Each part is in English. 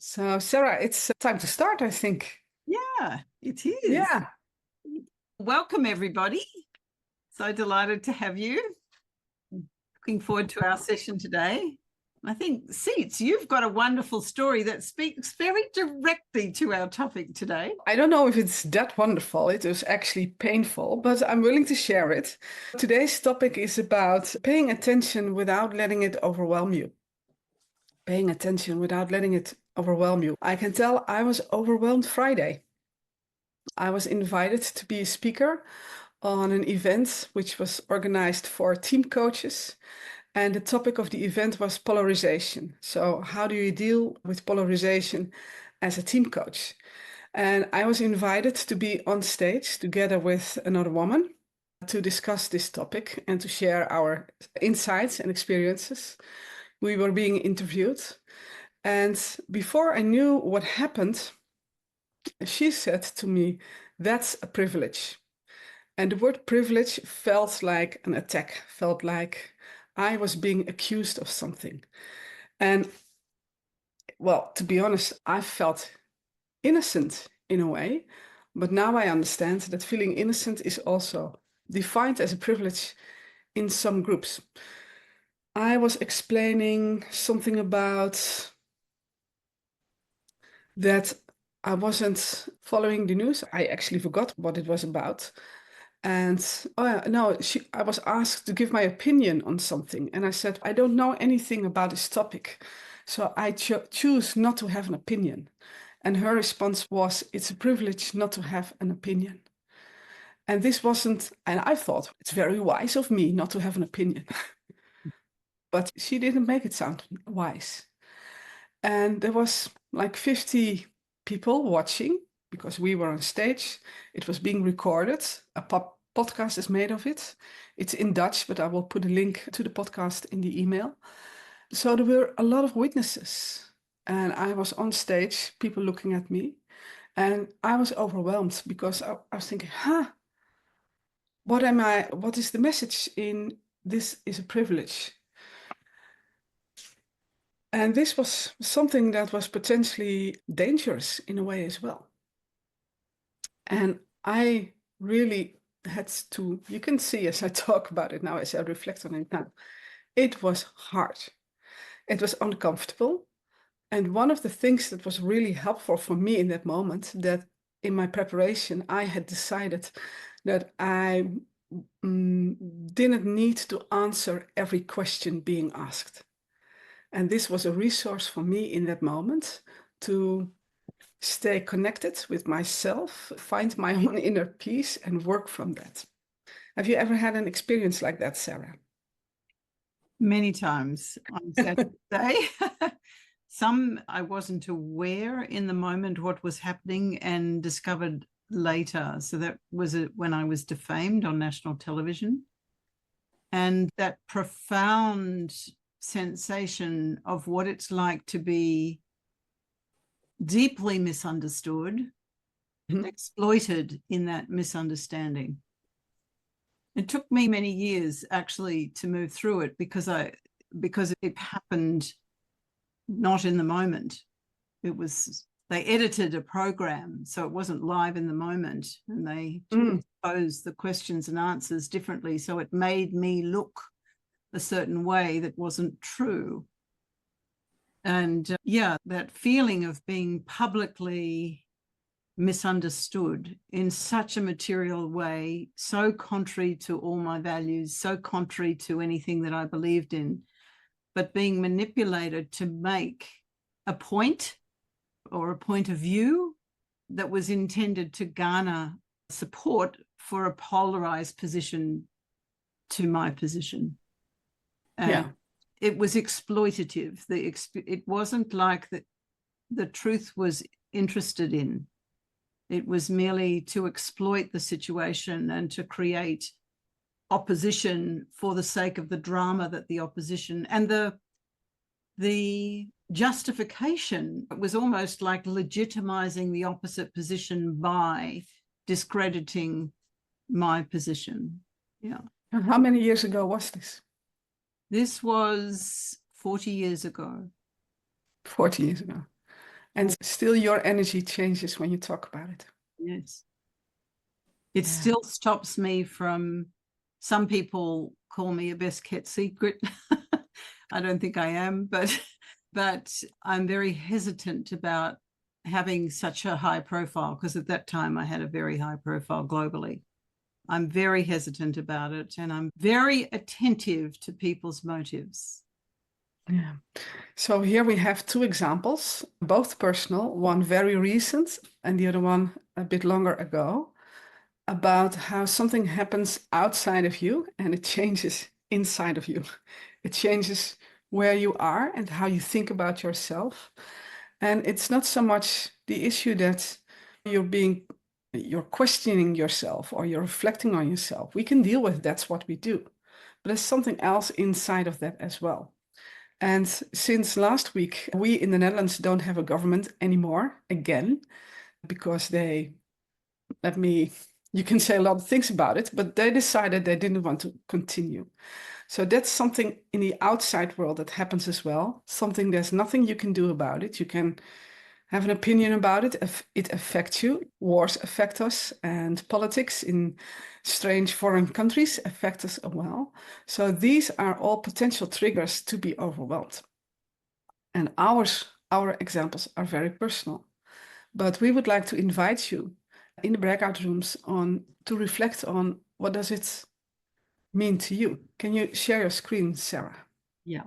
So, Sarah, it's time to start, I think. Yeah, it is. Yeah. Welcome, everybody. So delighted to have you. Looking forward to our session today. I think, Seats, you've got a wonderful story that speaks very directly to our topic today. I don't know if it's that wonderful. It was actually painful, but I'm willing to share it. Today's topic is about paying attention without letting it overwhelm you. Paying attention without letting it overwhelm you. I can tell I was overwhelmed Friday. I was invited to be a speaker on an event which was organized for team coaches. And the topic of the event was polarization. So how do you deal with polarization as a team coach? And I was invited to be on stage together with another woman to discuss this topic and to share our insights and experiences. We were being interviewed. And before I knew what happened, she said to me, "That's a privilege." And the word privilege felt like an attack, felt like I was being accused of something. And well, to be honest, I felt innocent in a way, but now I understand that feeling innocent is also defined as a privilege in some groups. I was explaining something about that I wasn't following the news. I actually forgot what it was about. And I was asked to give my opinion on something. And I said, I don't know anything about this topic. So I choose not to have an opinion. And her response was, it's a privilege not to have an opinion. And this wasn't, and I thought, it's very wise of me not to have an opinion. But she didn't make it sound wise. And there was like 50 people watching because we were on stage. It was being recorded. A podcast is made of it. It's in Dutch, but I will put a link to the podcast in the email. So there were a lot of witnesses. And I was on stage, people looking at me. And I was overwhelmed because I was thinking, what is the message in this is a privilege? And this was something that was potentially dangerous in a way as well. And I really had to, you can see as I talk about it now, as I reflect on it now, it was hard. It was uncomfortable. And one of the things that was really helpful for me in that moment, that in my preparation, I had decided that I didn't need to answer every question being asked. And this was a resource for me in that moment to stay connected with myself, find my own inner peace, and work from that. Have you ever had an experience like that, Sarah? Many times, I'm sad to say. Some I wasn't aware in the moment what was happening and discovered later. So that was when I was defamed on national television. And that profound sensation of what it's like to be deeply misunderstood, exploited in that misunderstanding. It took me many years actually to move through it because it happened not in the moment. They edited a program, so it wasn't live in the moment, and they posed the questions and answers differently. So it made me look a certain way that wasn't true. And that feeling of being publicly misunderstood in such a material way, so contrary to all my values, so contrary to anything that I believed in, but being manipulated to make a point or a point of view that was intended to garner support for a polarized position to my position. And it was exploitative. It wasn't like the truth was interested in. It was merely to exploit the situation and to create opposition for the sake of the drama that the opposition and the justification was almost like legitimizing the opposite position by discrediting my position. Yeah. And how many years ago was this? This was 40 years ago. 40 years ago. And still your energy changes when you talk about it. Yes. It still stops me from, some people call me a best kept secret. I don't think I am, but I'm very hesitant about having such a high profile, because at that time I had a very high profile globally. I'm very hesitant about it, and I'm very attentive to people's motives. Yeah. So here we have two examples, both personal, one very recent and the other one a bit longer ago, about how something happens outside of you and it changes inside of you. It changes where you are and how you think about yourself. And it's not so much the issue that you're questioning yourself or you're reflecting on yourself. We can deal with it, that's what we do. But there's something else inside of that as well. And since last week, we in the Netherlands don't have a government anymore, again, because you can say a lot of things about it, but they decided they didn't want to continue. So that's something in the outside world that happens as well, something there's nothing you can do about it. You can have an opinion about it. It affects you. Wars affect us, and politics in strange foreign countries affect us as well. So these are all potential triggers to be overwhelmed. And our examples are very personal. But we would like to invite you in the breakout rooms to reflect on what does it mean to you. Can you share your screen, Sarah? Yeah.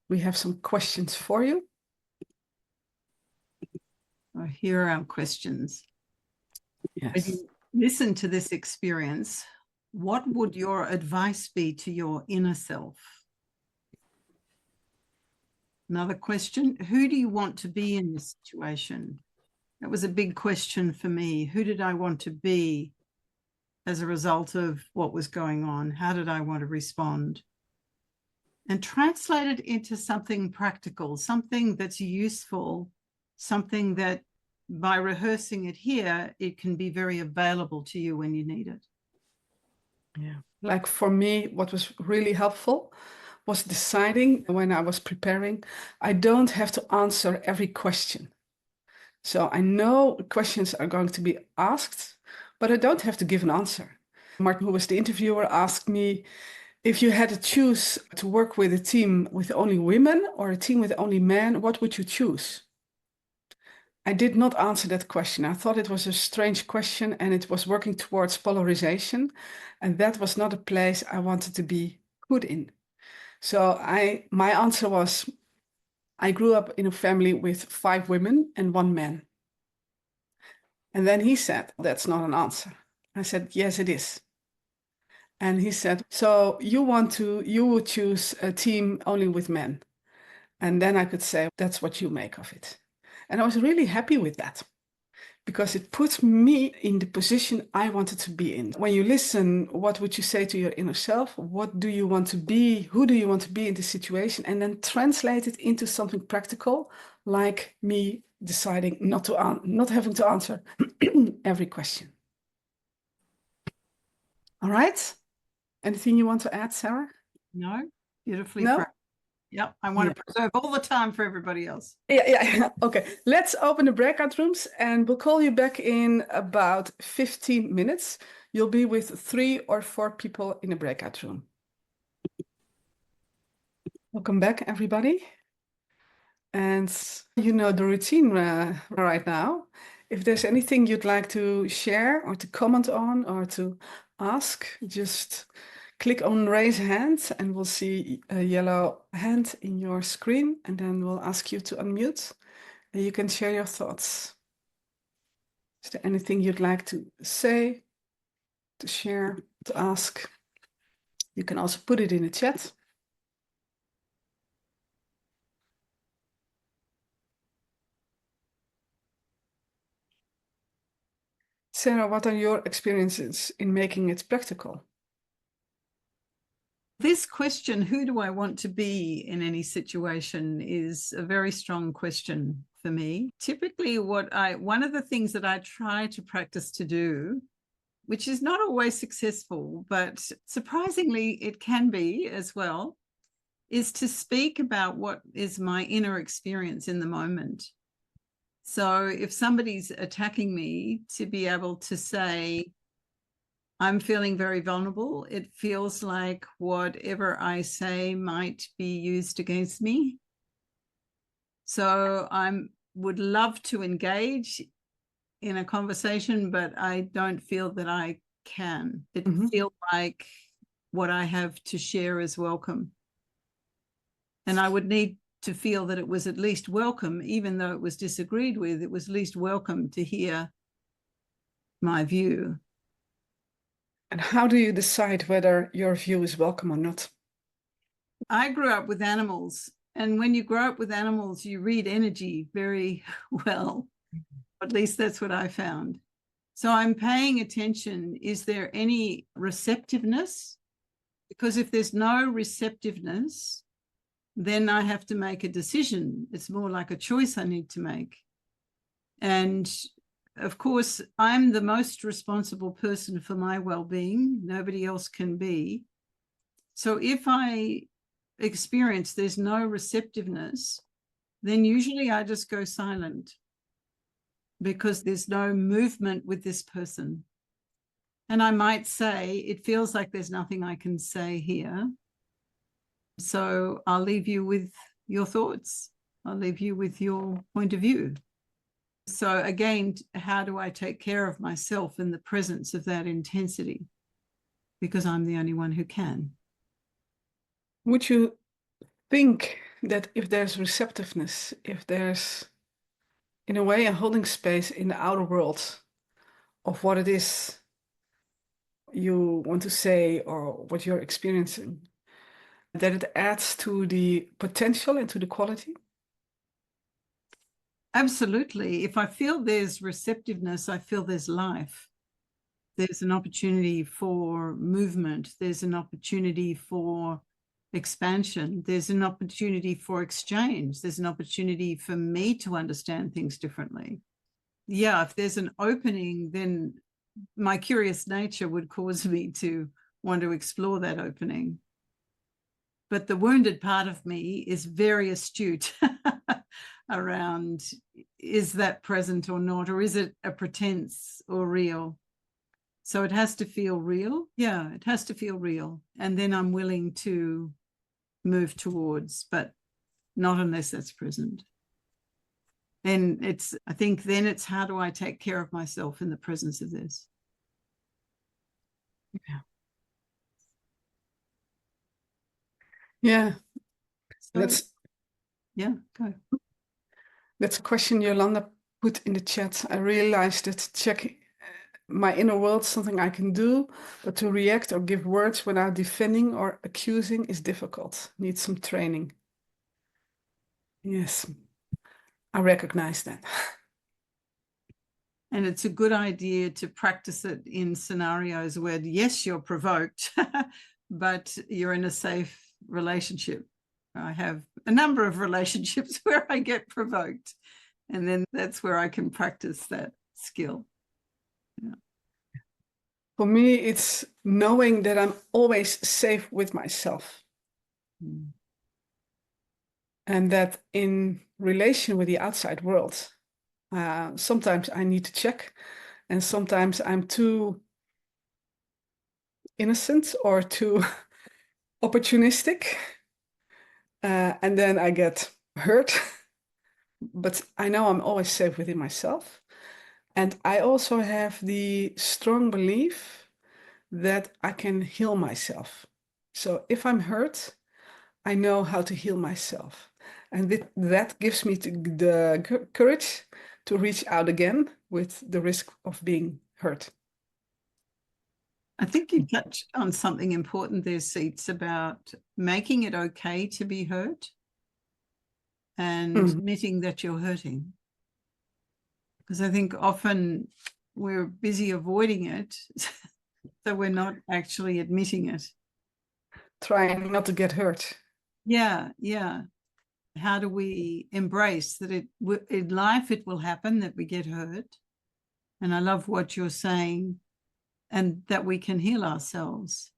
We have some questions for you. Here are our questions. Yes. As you listen to this experience, what would your advice be to your inner self? Another question, who do you want to be in this situation? That was a big question for me. Who did I want to be as a result of what was going on? How did I want to respond? And translate it into something practical, something that's useful, something that by rehearsing it here, it can be very available to you when you need it. Yeah. Like for me, what was really helpful was deciding when I was preparing, I don't have to answer every question. So I know questions are going to be asked, but I don't have to give an answer. Martin, who was the interviewer, asked me, if you had to choose to work with a team with only women or a team with only men, what would you choose? I did not answer that question. I thought it was a strange question and it was working towards polarization. And that was not a place I wanted to be good in. So my answer was, I grew up in a family with 5 women and 1 man. And then he said, that's not an answer. I said, yes, it is. And he said, so you would choose a team only with men. And then I could say, that's what you make of it. And I was really happy with that because it put me in the position I wanted to be in. When you listen, what would you say to your inner self? What do you want to be? Who do you want to be in this situation? And then translate it into something practical, like me deciding not having to answer every question. All right. Anything you want to add, Sarah? No? Beautifully. No? Yep. I want to preserve all the time for everybody else. Yeah. Okay. Let's open the breakout rooms and we'll call you back in about 15 minutes. You'll be with 3 or 4 people in a breakout room. Welcome back, everybody. And you know the routine right now. If there's anything you'd like to share or to comment on or to ask, just click on raise hand and we'll see a yellow hand in your screen and then we'll ask you to unmute and you can share your thoughts. Is there anything you'd like to say, to share, to ask? You can also put it in the chat. Sarah, what are your experiences in making it practical? This question, who do I want to be in any situation, is a very strong question for me. Typically, one of the things that I try to practice to do, which is not always successful, but surprisingly it can be as well, is to speak about what is my inner experience in the moment. So if somebody's attacking me, to be able to say, I'm feeling very vulnerable. It feels like whatever I say might be used against me. So I would love to engage in a conversation, but I don't feel that I can. It feels like what I have to share is welcome. And I would need to feel that it was at least welcome, even though it was disagreed with, it was at least welcome to hear my view. And how do you decide whether your view is welcome or not? I grew up with animals, and when you grow up with animals, you read energy very well. At least that's what I found. So I'm paying attention. Is there any receptiveness? Because if there's no receptiveness, then I have to make a decision. It's more like a choice I need to make. And of course, I'm the most responsible person for my well-being. Nobody else can be. So if I experience there's no receptiveness, then usually I just go silent because there's no movement with this person. And I might say, it feels like there's nothing I can say here. So I'll leave you with your thoughts. I'll leave you with your point of view. So again, how do I take care of myself in the presence of that intensity? Because I'm the only one who can. Would you think that if there's receptiveness, if there's, in a way, a holding space in the outer world of what it is you want to say or what you're experiencing, that it adds to the potential and to the quality? Absolutely. If I feel there's receptiveness, I feel there's life. There's an opportunity for movement. There's an opportunity for expansion. There's an opportunity for exchange. There's an opportunity for me to understand things differently. Yeah, if there's an opening, then my curious nature would cause me to want to explore that opening. But the wounded part of me is very astute around, is that present or not, or is it a pretense or real? So it has to feel real. Yeah, it has to feel real. And then I'm willing to move towards, but not unless that's present. Then I think it's how do I take care of myself in the presence of this? Yeah. Yeah. So, go. That's a question Yolanda put in the chat. I realized that check my inner world is something I can do, but to react or give words without defending or accusing is difficult. Needs some training. Yes, I recognize that. And it's a good idea to practice it in scenarios where, yes, you're provoked, but you're in a safe relationship. I have a number of relationships where I get provoked, and then that's where I can practice that skill. Yeah. For me, it's knowing that I'm always safe with myself. And that in relation with the outside world, sometimes I need to check, and sometimes I'm too innocent or too opportunistic, and then I get hurt. But I know I'm always safe within myself. And I also have the strong belief that I can heal myself. So if I'm hurt, I know how to heal myself. And that gives me the courage to reach out again with the risk of being hurt. I think you touched on something important there, Seats, about making it okay to be hurt and admitting that you're hurting. Because I think often we're busy avoiding it, so we're not actually admitting it. Trying not to get hurt. Yeah, yeah. How do we embrace that in life it will happen that we get hurt? And I love what you're saying, and that we can heal ourselves.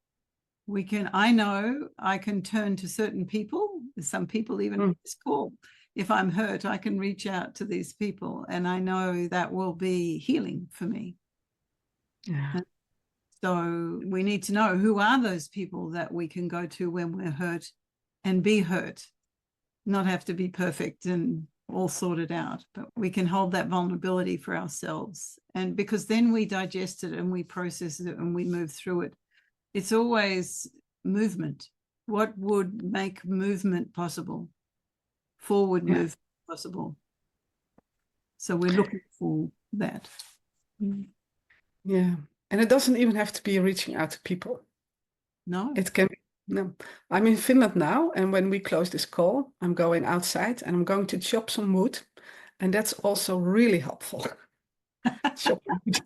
I know I can turn to certain people, some people even on this call if I'm hurt, I can reach out to these people, and I know that will be healing for me. Yeah. And so we need to know who are those people that we can go to when we're hurt and be hurt, not have to be perfect and all sorted out, but we can hold that vulnerability for ourselves. And because then we digest it and we process it and we move through it. It's always movement. What would make movement possible? Forward movement possible. So we're looking for that. Yeah. And it doesn't even have to be reaching out to people. No. It can be. No. I'm in Finland now, and when we close this call, I'm going outside and I'm going to chop some wood. And that's also really helpful. Chop wood.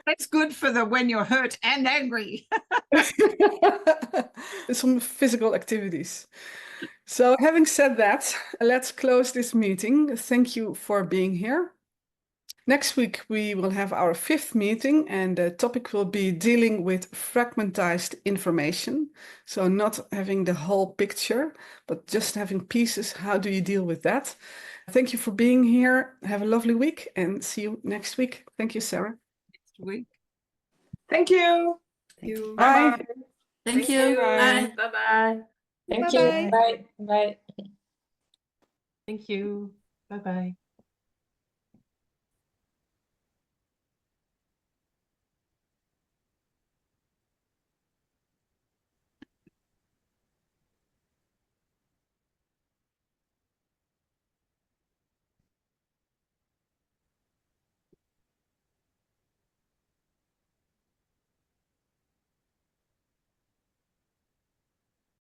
That's good for the when you're hurt and angry. Some physical activities. So having said that, let's close this meeting. Thank you for being here. Next week, we will have our 5th meeting, and the topic will be dealing with fragmentized information. So not having the whole picture, but just having pieces. How do you deal with that? Thank you for being here. Have a lovely week and see you next week. Thank you, Sarah. Next week. Thank you. Thank you. Bye. Bye. Thank you. Bye. Bye-bye. Thank Bye-bye. you. Bye. Bye. Thank you. Bye-bye.